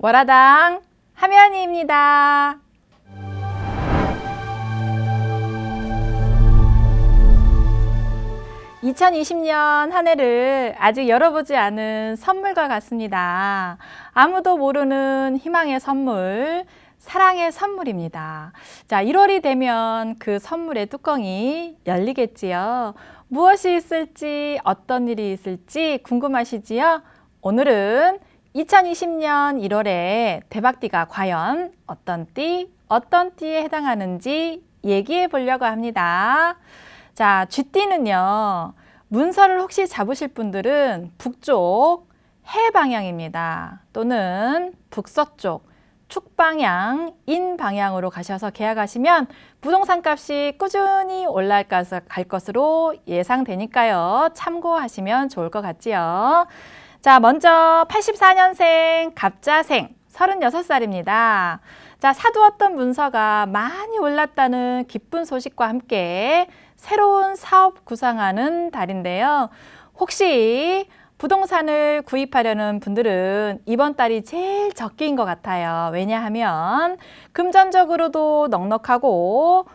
월화당 하면이입니다. (2020년) 한 해를 아직 열어보지 않은 선물과 같습니다. 아무도 모르는 희망의 선물, 사랑의 선물입니다. 자, 1월이 되면 그 선물의 뚜껑이 열리겠지요. 무엇이 있을지, 어떤 일이 있을지 궁금하시지요? 오늘은 2020년 1월에 대박띠가 과연 어떤 띠에 해당하는지 얘기해 보려고 합니다. 자, 쥐띠는요, 문서를 혹시 잡으실 분들은 북쪽 해 방향입니다. 또는 북서쪽 축방향, 인 방향으로 가셔서 계약하시면 부동산 값이 꾸준히 올라갈 것으로 예상되니까요. 참고하시면 좋을 것 같지요. 자, 먼저 84년생 갑자생 36살입니다. 자, 사두었던 문서가 많이 올랐다는 기쁜 소식과 함께 새로운 사업 구상하는 달인데요. 혹시 부동산을 구입하려는 분들은 이번 달이 제일 적기인 것 같아요. 왜냐하면 금전적으로도 넉넉하고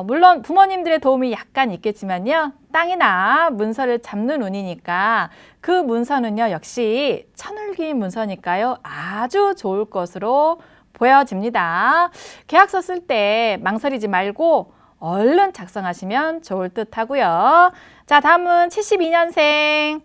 물론 부모님들의 도움이 약간 있겠지만요. 땅이나 문서를 잡는 운이니까 그 문서는요. 역시 천을기 문서니까요. 아주 좋을 것으로 보여집니다. 계약서 쓸 때 망설이지 말고 얼른 작성하시면 좋을 듯 하고요. 자, 다음은 72년생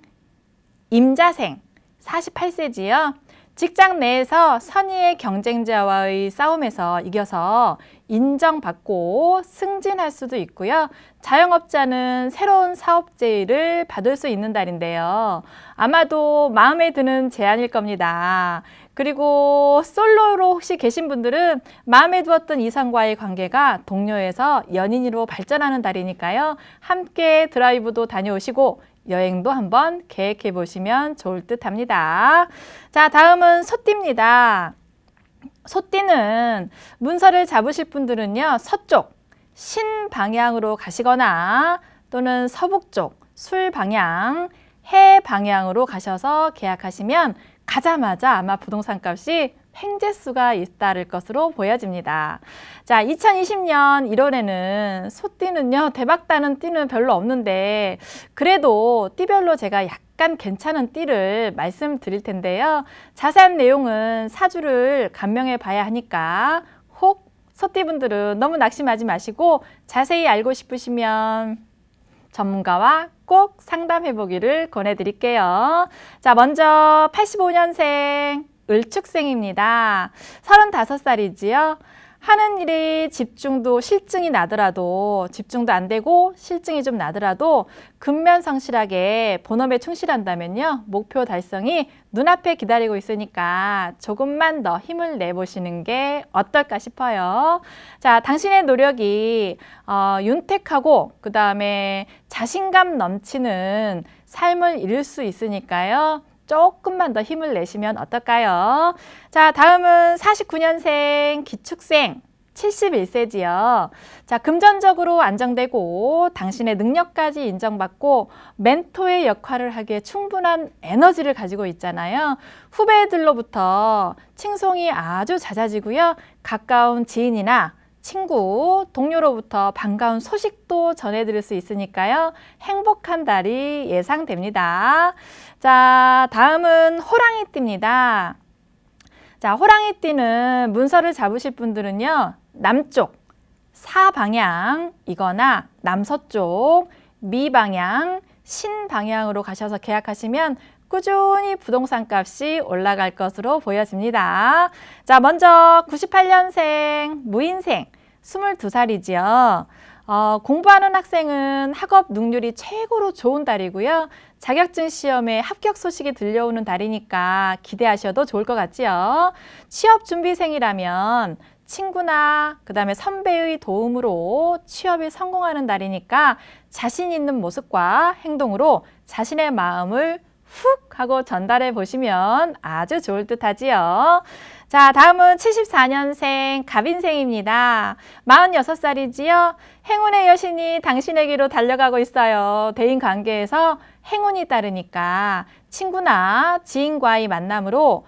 임자생 48세지요. 직장 내에서 선의의 경쟁자와의 싸움에서 이겨서 인정받고 승진할 수도 있고요. 자영업자는 새로운 사업 제의를 받을 수 있는 달인데요. 아마도 마음에 드는 제안일 겁니다. 그리고 솔로로 혹시 계신 분들은 마음에 두었던 이성과의 관계가 동료에서 연인으로 발전하는 달이니까요. 함께 드라이브도 다녀오시고 여행도 한번 계획해 보시면 좋을 듯 합니다. 자, 다음은 소띠입니다. 소띠는 문서를 잡으실 분들은요, 서쪽 신 방향으로 가시거나 또는 서북쪽 술 방향, 해 방향으로 가셔서 계약하시면 가자마자 아마 부동산 값이 횡재수가 잇따를 것으로 보여집니다. 자, 2020년 1월에는 소띠는요, 대박다는 띠는 별로 없는데 그래도 띠별로 제가 약간 괜찮은 띠를 말씀드릴 텐데요. 자세한 내용은 사주를 감명해 봐야 하니까 혹 소띠분들은 너무 낙심하지 마시고 자세히 알고 싶으시면 전문가와 꼭 상담해 보기를 권해드릴게요. 자, 먼저 85년생 을축생입니다. 35살이지요. 하는 일에 집중도 실증이 나더라도 집중도 안 되고 실증이 좀 나더라도 근면성실하게 본업에 충실한다면요. 목표 달성이 눈앞에 기다리고 있으니까 조금만 더 힘을 내보시는 게 어떨까 싶어요. 자, 당신의 노력이 윤택하고 그 다음에 자신감 넘치는 삶을 이룰 수 있으니까요. 조금만 더 힘을 내시면 어떨까요? 자, 다음은 49년생 기축생 71세지요. 자, 금전적으로 안정되고 당신의 능력까지 인정받고 멘토의 역할을 하기에 충분한 에너지를 가지고 있잖아요. 후배들로부터 칭송이 아주 잦아지고요. 가까운 지인이나 친구, 동료로부터 반가운 소식도 전해드릴 수 있으니까요. 행복한 달이 예상됩니다. 자, 다음은 호랑이띠입니다. 자, 호랑이띠는 문서를 잡으실 분들은요. 남쪽 사방향이거나 남서쪽 미방향, 신방향으로 가셔서 계약하시면 꾸준히 부동산 값이 올라갈 것으로 보여집니다. 자, 먼저 98년생 무인생 22살이지요. 공부하는 학생은 학업 능률이 최고로 좋은 달이고요. 자격증 시험에 합격 소식이 들려오는 달이니까 기대하셔도 좋을 것 같지요. 취업 준비생이라면 친구나 그다음에 선배의 도움으로 취업에 성공하는 달이니까 자신 있는 모습과 행동으로 자신의 마음을 훅 하고 전달해 보시면 아주 좋을 듯 하지요. 자, 다음은 74년생 갑인생입니다. 46살이지요. 행운의 여신이 당신에게로 달려가고 있어요. 대인관계에서 행운이 따르니까 친구나 지인과의 만남으로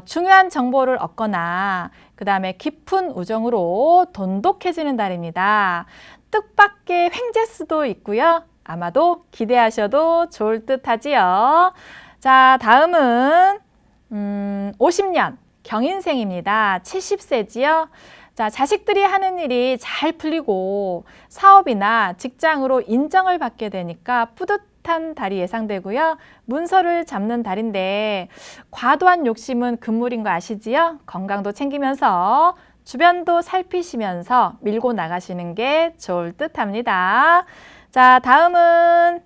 중요한 정보를 얻거나 그 다음에 깊은 우정으로 돈독해지는 달입니다. 뜻밖의 횡재수도 있고요. 아마도 기대하셔도 좋을 듯 하지요. 자, 다음은 50년 경인생입니다. 70세지요. 자, 자식들이 하는 일이 잘 풀리고 사업이나 직장으로 인정을 받게 되니까 뿌듯한 달이 예상되고요. 문서를 잡는 달인데 과도한 욕심은 금물인 거 아시지요? 건강도 챙기면서 주변도 살피시면서 밀고 나가시는 게 좋을 듯 합니다. 자, 다음은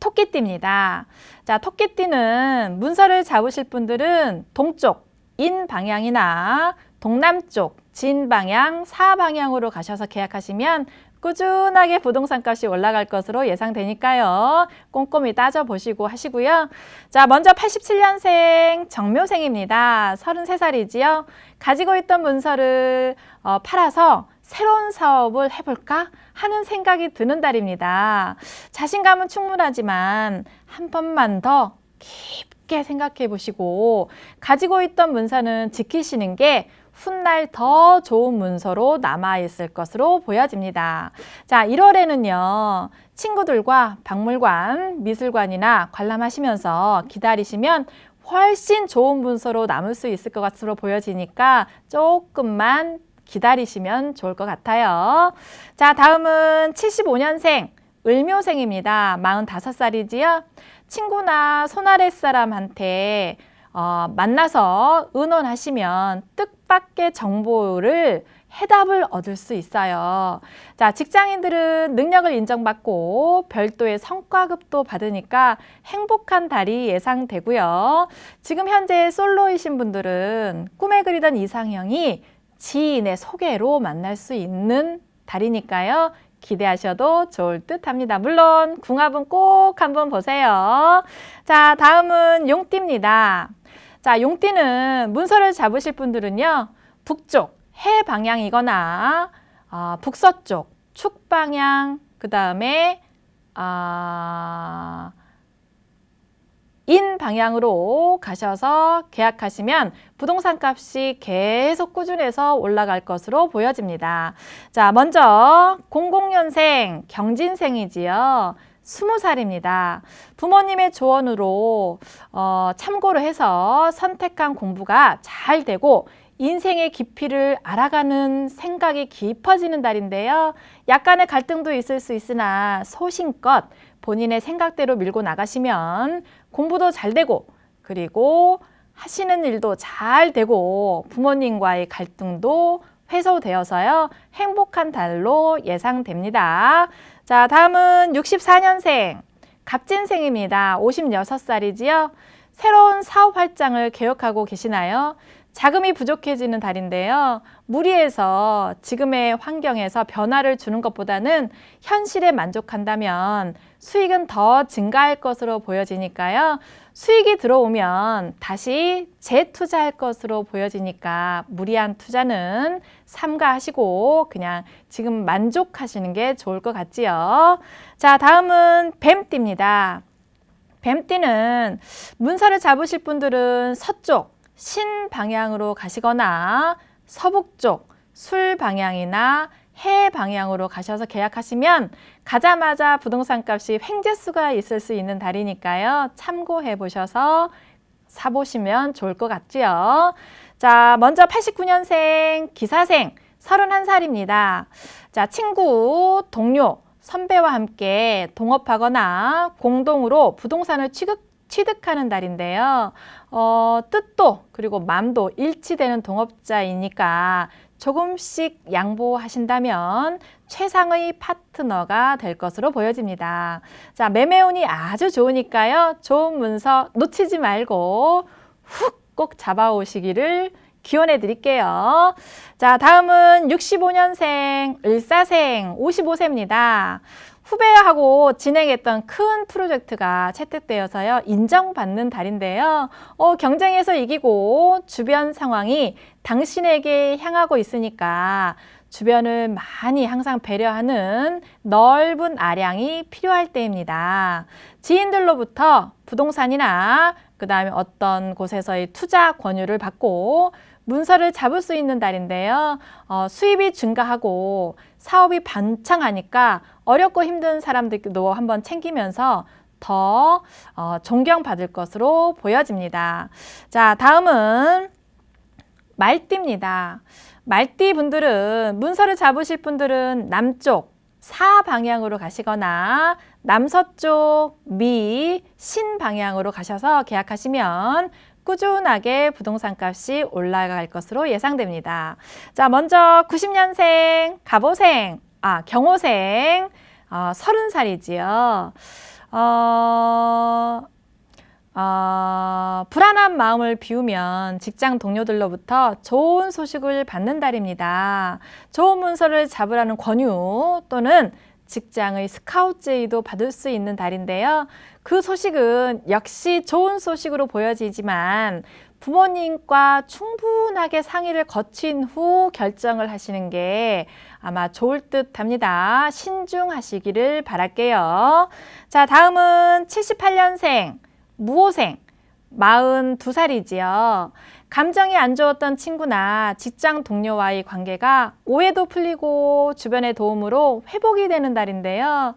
토끼띠입니다. 자, 토끼띠는 문서를 잡으실 분들은 동쪽, 인 방향이나 동남쪽, 진 방향, 사 방향으로 가셔서 계약하시면 꾸준하게 부동산 값이 올라갈 것으로 예상되니까요. 꼼꼼히 따져보시고 하시고요. 자, 먼저 87년생 정묘생입니다. 33살이지요. 가지고 있던 문서를 팔아서 새로운 사업을 해볼까 하는 생각이 드는 달입니다. 자신감은 충분하지만 한 번만 더 깊게 생각해 보시고 가지고 있던 문서는 지키시는 게 훗날 더 좋은 문서로 남아있을 것으로 보여집니다. 자, 1월에는요. 친구들과 박물관, 미술관이나 관람하시면서 기다리시면 훨씬 좋은 문서로 남을 수 있을 것으로 보여지니까 조금만 기다리시면 좋을 것 같아요. 자, 다음은 75년생 을묘생입니다. 45살이지요. 친구나 손아랫 사람한테 만나서 의논하시면 뜻밖의 정보를 해답을 얻을 수 있어요. 자, 직장인들은 능력을 인정받고 별도의 성과급도 받으니까 행복한 달이 예상되고요. 지금 현재 솔로이신 분들은 꿈에 그리던 이상형이 지인의 소개로 만날 수 있는 달이니까요. 기대하셔도 좋을 듯 합니다. 물론 궁합은 꼭 한번 보세요. 자, 다음은 용띠입니다. 자, 용띠는 문서를 잡으실 분들은요. 북쪽, 해 방향이거나 북서쪽, 축 방향, 그 다음에 인 방향으로 가셔서 계약하시면 부동산 값이 계속 꾸준해서 올라갈 것으로 보여집니다. 자, 먼저 00년생 경진생이지요. 20살입니다. 부모님의 조언으로 참고를 해서 선택한 공부가 잘 되고 인생의 깊이를 알아가는 생각이 깊어지는 달인데요. 약간의 갈등도 있을 수 있으나 소신껏 본인의 생각대로 밀고 나가시면 공부도 잘 되고 그리고 하시는 일도 잘 되고 부모님과의 갈등도 해소되어서요. 행복한 달로 예상됩니다. 자, 다음은 64년생 갑진생입니다. 56살이지요. 새로운 사업 활장을 계획하고 계시나요? 자금이 부족해지는 달인데요. 무리해서 지금의 환경에서 변화를 주는 것보다는 현실에 만족한다면 수익은 더 증가할 것으로 보여지니까요. 수익이 들어오면 다시 재투자할 것으로 보여지니까 무리한 투자는 삼가하시고 그냥 지금 만족하시는 게 좋을 것 같지요. 자, 다음은 뱀띠입니다. 뱀띠는 문서를 잡으실 분들은 서쪽, 신 방향으로 가시거나 서북쪽, 술 방향이나 해 방향으로 가셔서 계약하시면 가자마자 부동산 값이 횡재수가 있을 수 있는 달이니까요. 참고해 보셔서 사보시면 좋을 것 같지요. 자, 먼저 89년생 기사생 31살입니다. 자, 친구, 동료, 선배와 함께 동업하거나 공동으로 부동산을 취득하는 달인데요. 뜻도 그리고 마음도 일치되는 동업자이니까 조금씩 양보하신다면 최상의 파트너가 될 것으로 보여집니다. 자, 매매운이 아주 좋으니까요. 좋은 문서 놓치지 말고 훅 꼭 잡아오시기를 기원해 드릴게요. 자, 다음은 65년생 을사생 55세입니다. 후배하고 진행했던 큰 프로젝트가 채택되어서요. 인정받는 달인데요. 경쟁에서 이기고 주변 상황이 당신에게 향하고 있으니까 주변을 많이 항상 배려하는 넓은 아량이 필요할 때입니다. 지인들로부터 부동산이나 그 다음에 어떤 곳에서의 투자 권유를 받고 문서를 잡을 수 있는 달인데요. 수입이 증가하고 사업이 번창하니까 어렵고 힘든 사람들도 한번 챙기면서 더 존경받을 것으로 보여집니다. 자, 다음은 말띠입니다. 말띠 분들은 문서를 잡으실 분들은 남쪽 사 방향으로 가시거나 남서쪽 미, 신 방향으로 가셔서 계약하시면 꾸준하게 부동산 값이 올라갈 것으로 예상됩니다. 자, 먼저 90년생, 경호생, 30살이지요. 불안한 마음을 비우면 직장 동료들로부터 좋은 소식을 받는 달입니다. 좋은 문서를 잡으라는 권유 또는 직장의 스카우트 제의도 받을 수 있는 달인데요. 그 소식은 역시 좋은 소식으로 보여지지만 부모님과 충분하게 상의를 거친 후 결정을 하시는 게 아마 좋을 듯 합니다. 신중하시기를 바랄게요. 자, 다음은 78년생, 무호생, 42살이지요. 감정이 안 좋았던 친구나 직장 동료와의 관계가 오해도 풀리고 주변의 도움으로 회복이 되는 달인데요.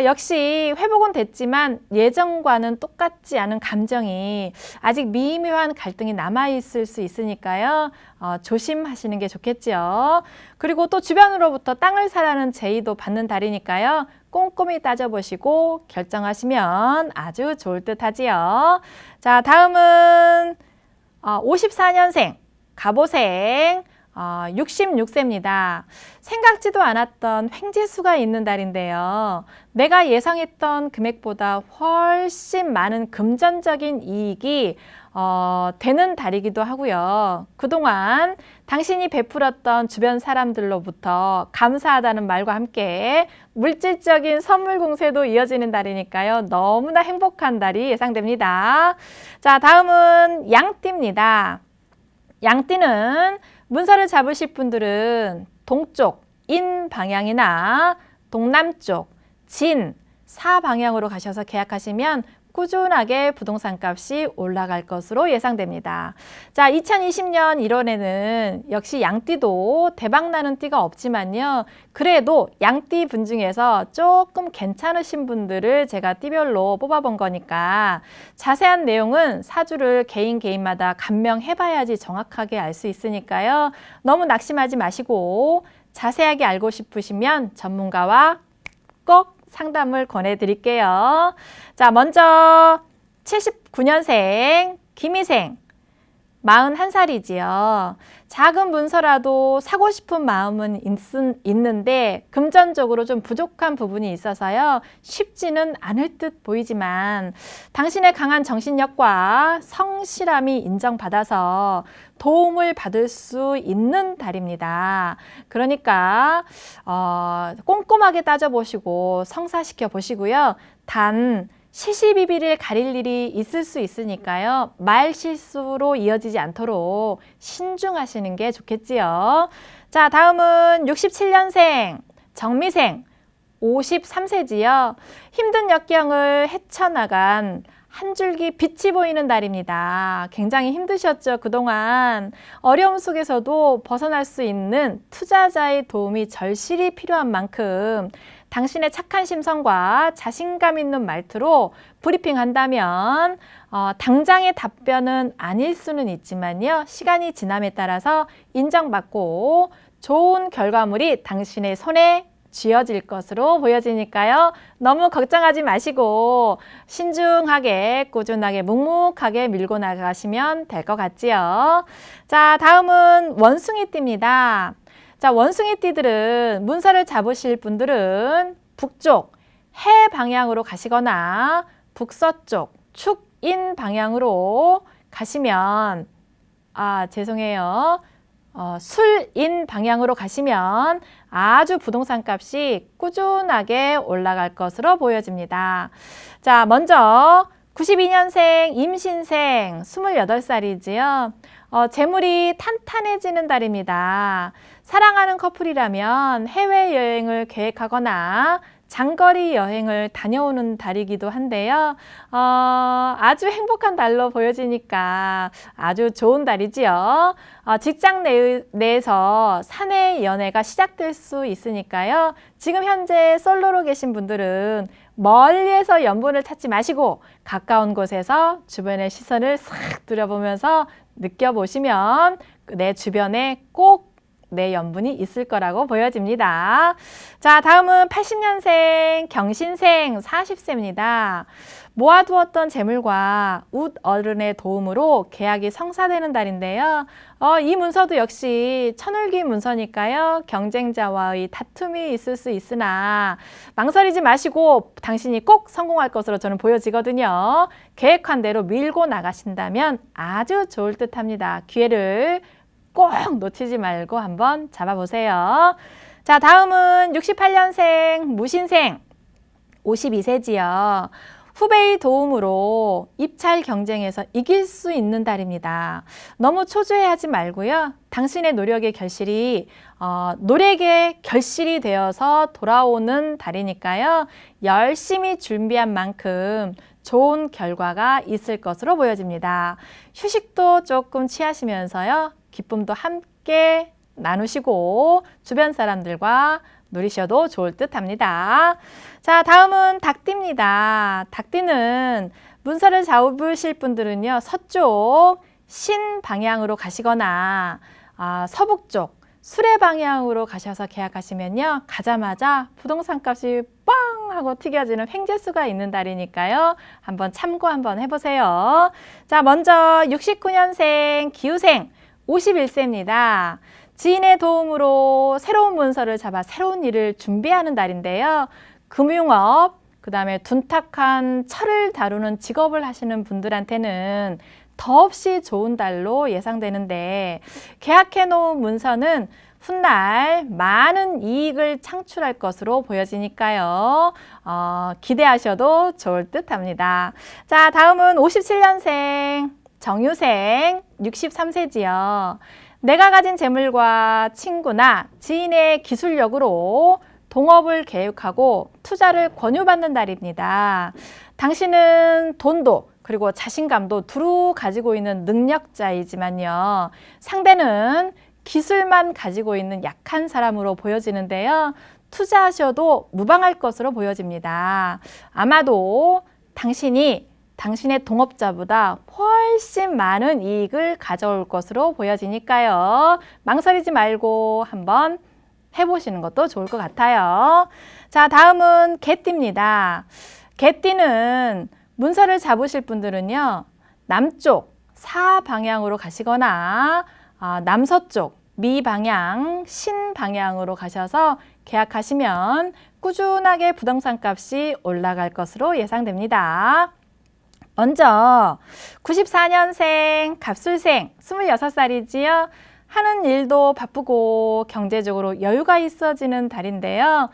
역시 회복은 됐지만 예전과는 똑같지 않은 감정이 아직 미묘한 갈등이 남아있을 수 있으니까요. 조심하시는 게 좋겠죠. 그리고 또 주변으로부터 땅을 사라는 제의도 받는 달이니까요. 꼼꼼히 따져보시고 결정하시면 아주 좋을 듯 하지요. 자, 다음은 54년생, 갑오생, 66세입니다. 생각지도 않았던 횡재수가 있는 달인데요. 내가 예상했던 금액보다 훨씬 많은 금전적인 이익이 되는 달이기도 하고요. 그동안 당신이 베풀었던 주변 사람들로부터 감사하다는 말과 함께 물질적인 선물 공세도 이어지는 달이니까요. 너무나 행복한 달이 예상됩니다. 자, 다음은 양띠입니다. 양띠는 문서를 잡으실 분들은 동쪽 인 방향이나 동남쪽 진, 사 방향으로 가셔서 계약하시면 꾸준하게 부동산 값이 올라갈 것으로 예상됩니다. 자, 2020년 1월에는 역시 양띠도 대박나는 띠가 없지만요. 그래도 양띠 분 중에서 조금 괜찮으신 분들을 제가 띠별로 뽑아본 거니까 자세한 내용은 사주를 개인마다 감명해봐야지 정확하게 알 수 있으니까요. 너무 낙심하지 마시고 자세하게 알고 싶으시면 전문가와 꼭 상담을 권해드릴게요. 자, 먼저 79년생 김희생 41살이지요. 작은 문서라도 사고 싶은 마음은 있는데 금전적으로 좀 부족한 부분이 있어서요. 쉽지는 않을 듯 보이지만 당신의 강한 정신력과 성실함이 인정받아서 도움을 받을 수 있는 달입니다. 그러니까 꼼꼼하게 따져보시고 성사시켜 보시고요. 단 시시비비를 가릴 일이 있을 수 있으니까요. 말 실수로 이어지지 않도록 신중하시는 게 좋겠지요. 자, 다음은 67년생 정미생 53세지요. 힘든 역경을 헤쳐나간 한 줄기 빛이 보이는 달입니다. 굉장히 힘드셨죠, 그동안. 어려움 속에서도 벗어날 수 있는 투자자의 도움이 절실히 필요한 만큼 당신의 착한 심성과 자신감 있는 말투로 브리핑한다면 당장의 답변은 아닐 수는 있지만요. 시간이 지남에 따라서 인정받고 좋은 결과물이 당신의 손에 쥐어질 것으로 보여지니까요. 너무 걱정하지 마시고 신중하게 꾸준하게 묵묵하게 밀고 나가시면 될 것 같지요. 자, 다음은 원숭이띠입니다. 자, 원숭이띠들은 문서를 잡으실 분들은 북쪽 해 방향으로 가시거나 북서쪽 축인 방향으로 가시면 죄송해요. 술인 방향으로 가시면 아주 부동산 값이 꾸준하게 올라갈 것으로 보여집니다. 자, 먼저 92년생 임신생 28살이지요. 재물이 탄탄해지는 달입니다. 사랑하는 커플이라면 해외여행을 계획하거나 장거리 여행을 다녀오는 달이기도 한데요. 아주 행복한 달로 보여지니까 아주 좋은 달이지요. 직장 내에서 사내 연애가 시작될 수 있으니까요. 지금 현재 솔로로 계신 분들은 멀리에서 연분을 찾지 마시고 가까운 곳에서 주변의 시선을 싹 들여보면서 느껴보시면 내 주변에 꼭 내 연분이 있을 거라고 보여집니다. 자, 다음은 80년생 경신생 40세입니다. 모아두었던 재물과 웃 어른의 도움으로 계약이 성사되는 달인데요. 이 문서도 역시 천울기 문서니까요. 경쟁자와의 다툼이 있을 수 있으나 망설이지 마시고 당신이 꼭 성공할 것으로 저는 보여지거든요. 계획한 대로 밀고 나가신다면 아주 좋을 듯합니다. 기회를 꼭 놓치지 말고 한번 잡아보세요. 자, 다음은 68년생 무신생 52세지요. 후배의 도움으로 입찰 경쟁에서 이길 수 있는 달입니다. 너무 초조해하지 말고요. 당신의 노력의 결실이 되어서 돌아오는 달이니까요. 열심히 준비한 만큼 좋은 결과가 있을 것으로 보여집니다. 휴식도 조금 취하시면서요. 기쁨도 함께 나누시고 주변 사람들과 누리셔도 좋을 듯 합니다. 자, 다음은 닭띠입니다. 닭띠는 문서를 잡으실 분들은요. 서쪽 신 방향으로 가시거나 서북쪽 수레 방향으로 가셔서 계약하시면요. 가자마자 부동산 값이 빵 하고 튀겨지는 횡재수가 있는 달이니까요. 한번 참고 한번 해보세요. 자, 먼저 69년생 기후생 51세입니다. 지인의 도움으로 새로운 문서를 잡아 새로운 일을 준비하는 달인데요. 금융업, 그 다음에 둔탁한 철을 다루는 직업을 하시는 분들한테는 더없이 좋은 달로 예상되는데 계약해 놓은 문서는 훗날 많은 이익을 창출할 것으로 보여지니까요. 기대하셔도 좋을 듯 합니다. 자, 다음은 57년생 정유생 63세지요. 내가 가진 재물과 친구나 지인의 기술력으로 동업을 계획하고 투자를 권유받는 달입니다. 당신은 돈도 그리고 자신감도 두루 가지고 있는 능력자이지만요. 상대는 기술만 가지고 있는 약한 사람으로 보여지는데요. 투자하셔도 무방할 것으로 보여집니다. 아마도 당신의 동업자보다 훨씬 많은 이익을 가져올 것으로 보여지니까요. 망설이지 말고 한번 해보시는 것도 좋을 것 같아요. 자, 다음은 개띠입니다. 개띠는 문서를 잡으실 분들은요. 남쪽 사 방향으로 가시거나 남서쪽 미 방향 신 방향으로 가셔서 계약하시면 꾸준하게 부동산 값이 올라갈 것으로 예상됩니다. 먼저 94년생 갑술생 26살이지요. 하는 일도 바쁘고 경제적으로 여유가 있어지는 달인데요.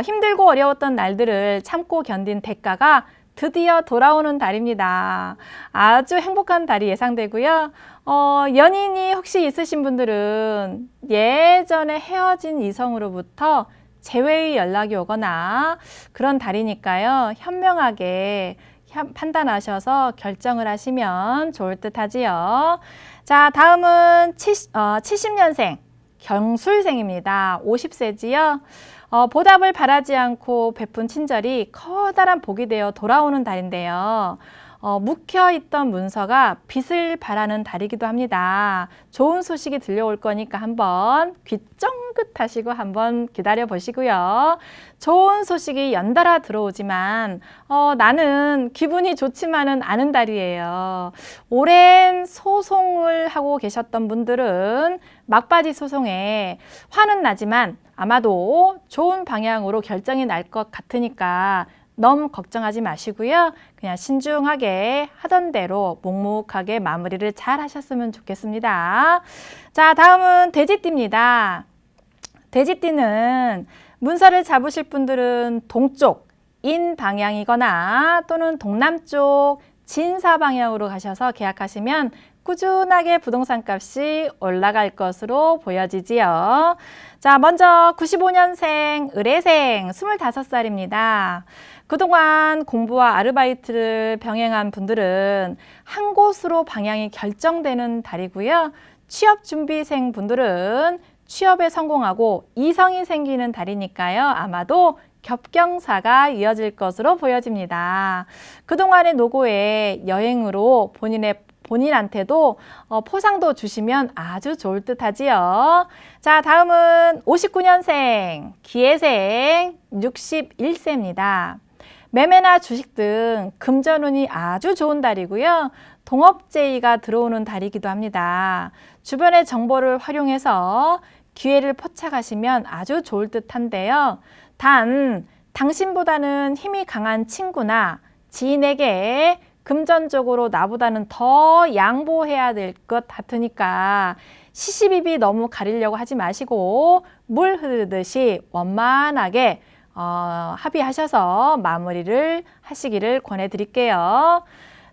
힘들고 어려웠던 날들을 참고 견딘 대가가 드디어 돌아오는 달입니다. 아주 행복한 달이 예상되고요. 연인이 혹시 있으신 분들은 예전에 헤어진 이성으로부터 재회의 연락이 오거나 그런 달이니까요. 현명하게 판단하셔서 결정을 하시면 좋을 듯 하지요. 자, 다음은 70년생 경술생입니다. 50세지요. 보답을 바라지 않고 베푼 친절이 커다란 복이 되어 돌아오는 달인데요. 묵혀있던 문서가 빛을 발하는 달이기도 합니다. 좋은 소식이 들려올 거니까 한번 귀 쫑긋 하시고 한번 기다려 보시고요. 좋은 소식이 연달아 들어오지만 나는 기분이 좋지만은 않은 달이에요. 오랜 소송을 하고 계셨던 분들은 막바지 소송에 화는 나지만 아마도 좋은 방향으로 결정이 날 것 같으니까 너무 걱정하지 마시고요. 그냥 신중하게 하던 대로 묵묵하게 마무리를 잘 하셨으면 좋겠습니다. 자, 다음은 돼지띠입니다. 돼지띠는 문서를 잡으실 분들은 동쪽 인 방향이거나 또는 동남쪽 진사 방향으로 가셔서 계약하시면 꾸준하게 부동산 값이 올라갈 것으로 보여지지요. 자, 먼저 95년생 의뢰생 25살입니다. 그동안 공부와 아르바이트를 병행한 분들은 한 곳으로 방향이 결정되는 달이고요. 취업준비생 분들은 취업에 성공하고 이성이 생기는 달이니까요. 아마도 겹경사가 이어질 것으로 보여집니다. 그동안의 노고에 여행으로 본인한테도 포상도 주시면 아주 좋을 듯 하지요. 자, 다음은 59년생 기회생 61세입니다. 매매나 주식 등 금전운이 아주 좋은 달이고요. 동업제의가 들어오는 달이기도 합니다. 주변의 정보를 활용해서 기회를 포착하시면 아주 좋을 듯한데요. 단, 당신보다는 힘이 강한 친구나 지인에게 금전적으로 나보다는 더 양보해야 될 것 같으니까 시시비비 너무 가리려고 하지 마시고 물 흐르듯이 원만하게 합의하셔서 마무리를 하시기를 권해드릴게요.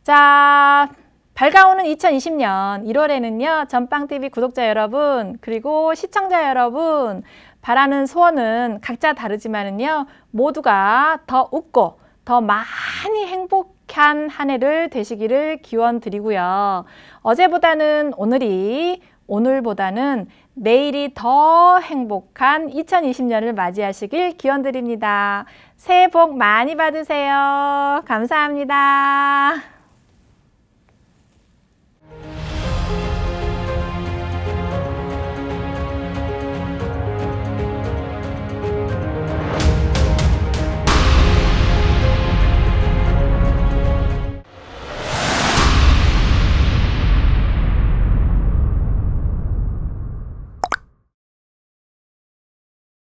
자, 밝아오는 2020년 1월에는요. 전빵TV 구독자 여러분 그리고 시청자 여러분 바라는 소원은 각자 다르지만은요. 모두가 더 웃고 더 많이 행복한 한 해를 되시기를 기원 드리고요. 어제보다는 오늘보다는 내일이 더 행복한 2020년을 맞이하시길 기원 드립니다. 새해 복 많이 받으세요. 감사합니다.